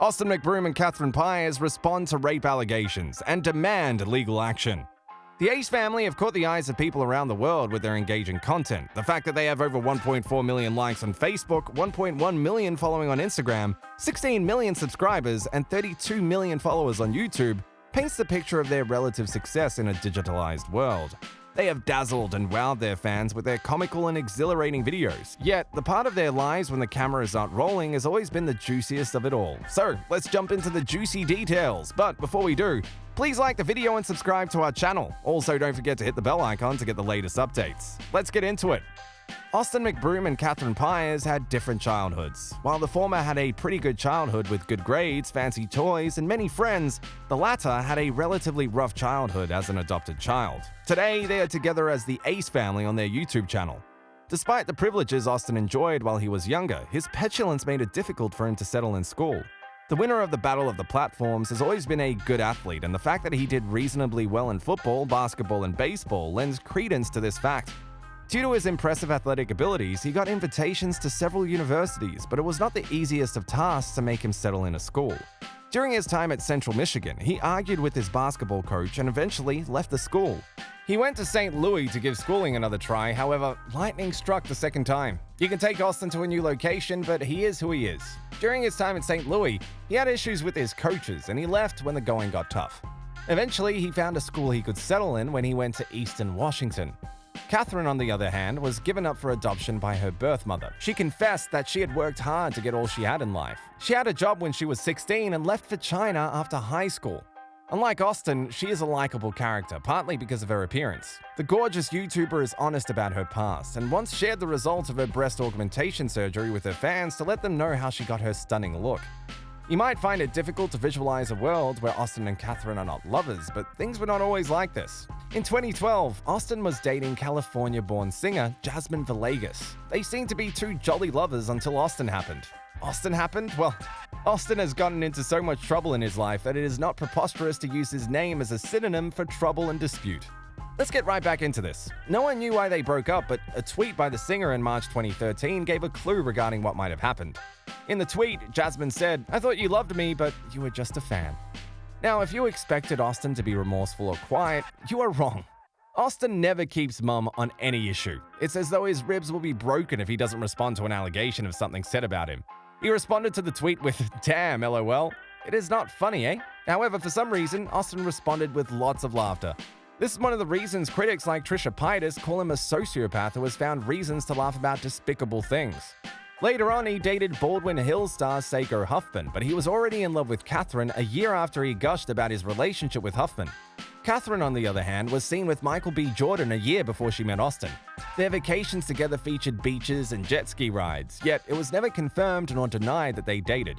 Austin McBroom and Catherine Pyers respond to rape allegations and demand legal action. The Ace family have caught the eyes of people around the world with their engaging content. The fact that they have over 1.4 million likes on Facebook, 1.1 million following on Instagram, 16 million subscribers, and 32 million followers on YouTube paints the picture of their relative success in a digitalized world. They have dazzled and wowed their fans with their comical and exhilarating videos, yet the part of their lives when the camera is not rolling has always been the juiciest of it all. So let's jump into the juicy details, but before we do, please like the video and subscribe to our channel. Also, don't forget to hit the bell icon to get the latest updates. Let's get into it. Austin McBroom and Catherine Pyers had different childhoods. While the former had a pretty good childhood with good grades, fancy toys, and many friends, the latter had a relatively rough childhood as an adopted child. Today, they are together as the Ace family on their YouTube channel. Despite the privileges Austin enjoyed while he was younger, his petulance made it difficult for him to settle in school. The winner of the Battle of the Platforms has always been a good athlete, and the fact that he did reasonably well in football, basketball, and baseball lends credence to this fact. Due to his impressive athletic abilities, he got invitations to several universities, but it was not the easiest of tasks to make him settle in a school. During his time at Central Michigan, he argued with his basketball coach and eventually left the school. He went to St. Louis to give schooling another try, however, lightning struck the second time. You can take Austin to a new location, but he is who he is. During his time at St. Louis, he had issues with his coaches and he left when the going got tough. Eventually, he found a school he could settle in when he went to Eastern Washington. Catherine, on the other hand, was given up for adoption by her birth mother. She confessed that she had worked hard to get all she had in life. She had a job when she was 16 and left for China after high school. Unlike Austin, she is a likable character, partly because of her appearance. The gorgeous YouTuber is honest about her past and once shared the results of her breast augmentation surgery with her fans to let them know how she got her stunning look. You might find it difficult to visualize a world where Austin and Catherine are not lovers, but things were not always like this. In 2012, Austin was dating California-born singer Jasmine Villegas. They seemed to be two jolly lovers until Austin happened. Austin happened? Well, Austin has gotten into so much trouble in his life that it is not preposterous to use his name as a synonym for trouble and dispute. Let's get right back into this. No one knew why they broke up, but a tweet by the singer in March 2013 gave a clue regarding what might have happened. In the tweet, Jasmine said, "I thought you loved me, but you were just a fan." Now, if you expected Austin to be remorseful or quiet, you are wrong. Austin never keeps mum on any issue. It's as though his ribs will be broken if he doesn't respond to an allegation of something said about him. He responded to the tweet with, "Damn, lol. It is not funny, eh?" However, for some reason, Austin responded with lots of laughter. This is one of the reasons critics like Trisha Paytas call him a sociopath who has found reasons to laugh about despicable things. Later on, he dated Baldwin Hills star Seiko Huffman, but he was already in love with Catherine a year after he gushed about his relationship with Huffman. Catherine, on the other hand, was seen with Michael B. Jordan a year before she met Austin. Their vacations together featured beaches and jet ski rides, yet it was never confirmed nor denied that they dated.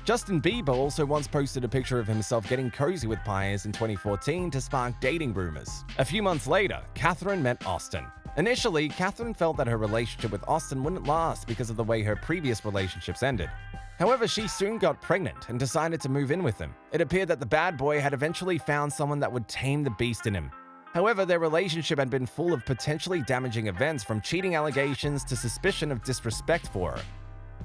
Justin Bieber also once posted a picture of himself getting cozy with Pyers in 2014 to spark dating rumors. A few months later, Catherine met Austin. Initially, Catherine felt that her relationship with Austin wouldn't last because of the way her previous relationships ended. However, she soon got pregnant and decided to move in with him. It appeared that the bad boy had eventually found someone that would tame the beast in him. However, their relationship had been full of potentially damaging events, from cheating allegations to suspicion of disrespect for her.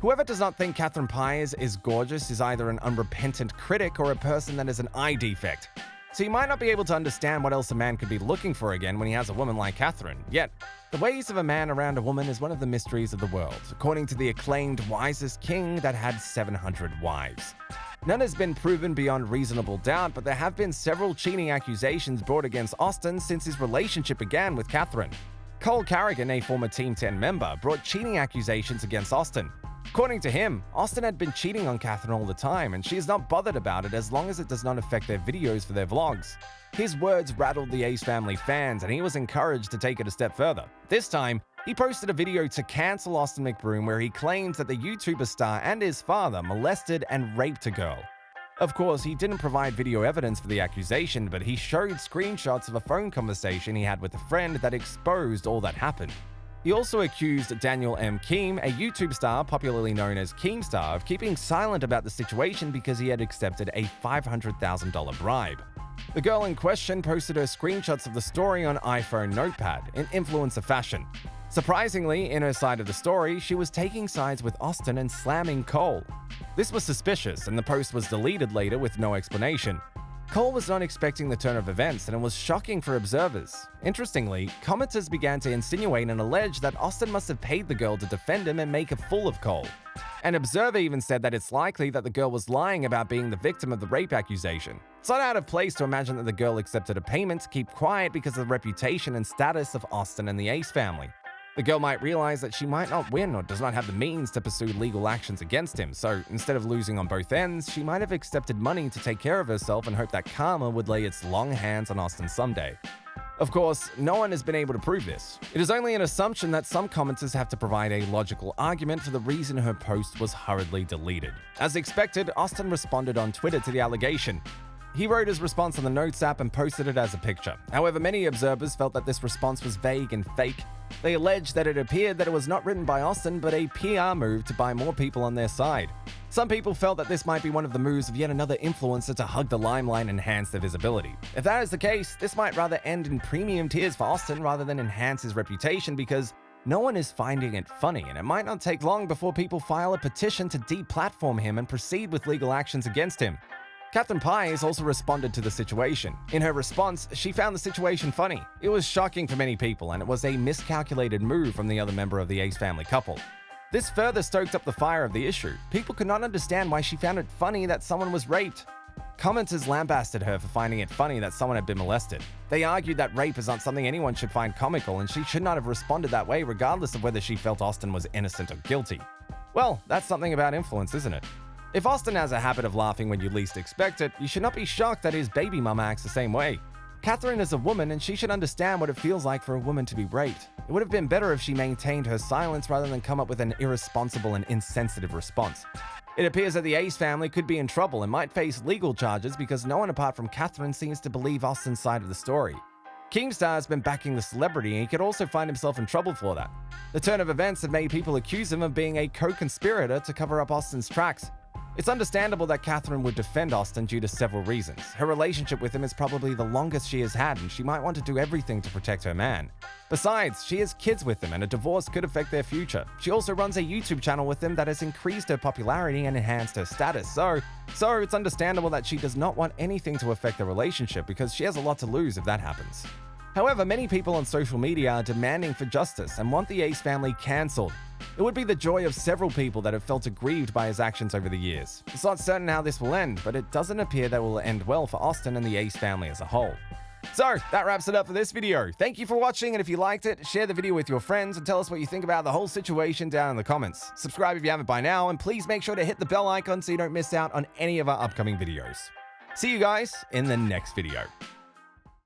Whoever does not think Catherine Pyers is gorgeous is either an unrepentant critic or a person that has an eye defect. So you might not be able to understand what else a man could be looking for again when he has a woman like Catherine. Yet, the ways of a man around a woman is one of the mysteries of the world, according to the acclaimed wisest king that had 700 wives. None has been proven beyond reasonable doubt, but there have been several cheating accusations brought against Austin since his relationship began with Catherine. Cole Carrigan, a former Team 10 member, brought cheating accusations against Austin. According to him, Austin had been cheating on Catherine all the time, and she is not bothered about it as long as it does not affect their videos for their vlogs. His words rattled the Ace family fans, and he was encouraged to take it a step further. This time, he posted a video to cancel Austin McBroom where he claims that the YouTuber star and his father molested and raped a girl. Of course, he didn't provide video evidence for the accusation, but he showed screenshots of a phone conversation he had with a friend that exposed all that happened. He also accused Daniel M. Keem, a YouTube star popularly known as Keemstar, of keeping silent about the situation because he had accepted a $500,000 bribe. The girl in question posted her screenshots of the story on iPhone Notepad in influencer fashion. Surprisingly, in her side of the story, she was taking sides with Austin and slamming Cole. This was suspicious, and the post was deleted later with no explanation. Cole was not expecting the turn of events, and it was shocking for observers. Interestingly, commenters began to insinuate and allege that Austin must have paid the girl to defend him and make a fool of Cole. An observer even said that it's likely that the girl was lying about being the victim of the rape accusation. It's not out of place to imagine that the girl accepted a payment to keep quiet because of the reputation and status of Austin and the Ace family. The girl might realize that she might not win or does not have the means to pursue legal actions against him, so instead of losing on both ends, she might have accepted money to take care of herself and hope that karma would lay its long hands on Austin someday. Of course, no one has been able to prove this. It is only an assumption that some commenters have to provide a logical argument for the reason her post was hurriedly deleted. As expected, Austin responded on Twitter to the allegation. He wrote his response on the Notes app and posted it as a picture. However, many observers felt that this response was vague and fake. They alleged that it appeared that it was not written by Austin, but a PR move to buy more people on their side. Some people felt that this might be one of the moves of yet another influencer to hug the limelight and enhance their visibility. If that is the case, this might rather end in premium tiers for Austin rather than enhance his reputation because no one is finding it funny, and it might not take long before people file a petition to deplatform him and proceed with legal actions against him. Catherine Pies also responded to the situation. In her response, she found the situation funny. It was shocking for many people, and it was a miscalculated move from the other member of the Ace family couple. This further stoked up the fire of the issue. People could not understand why she found it funny that someone was raped. Commenters lambasted her for finding it funny that someone had been molested. They argued that rape is not something anyone should find comical, and she should not have responded that way regardless of whether she felt Austin was innocent or guilty. Well, that's something about influence, isn't it? If Austin has a habit of laughing when you least expect it, you should not be shocked that his baby mama acts the same way. Catherine is a woman and she should understand what it feels like for a woman to be raped. It would have been better if she maintained her silence rather than come up with an irresponsible and insensitive response. It appears that the Ace family could be in trouble and might face legal charges because no one apart from Catherine seems to believe Austin's side of the story. Keemstar has been backing the celebrity and he could also find himself in trouble for that. The turn of events have made people accuse him of being a co-conspirator to cover up Austin's tracks. It's understandable that Catherine would defend Austin due to several reasons. Her relationship with him is probably the longest she has had, and she might want to do everything to protect her man. Besides, she has kids with him, and a divorce could affect their future. She also runs a YouTube channel with him that has increased her popularity and enhanced her status, so it's understandable that she does not want anything to affect the relationship because she has a lot to lose if that happens. However, many people on social media are demanding for justice and want the Ace family cancelled. It would be the joy of several people that have felt aggrieved by his actions over the years. It's not certain how this will end, but it doesn't appear that it will end well for Austin and the Ace family as a whole. So, that wraps it up for this video. Thank you for watching, and if you liked it, share the video with your friends and tell us what you think about the whole situation down in the comments. Subscribe if you haven't by now, and please make sure to hit the bell icon so you don't miss out on any of our upcoming videos. See you guys in the next video.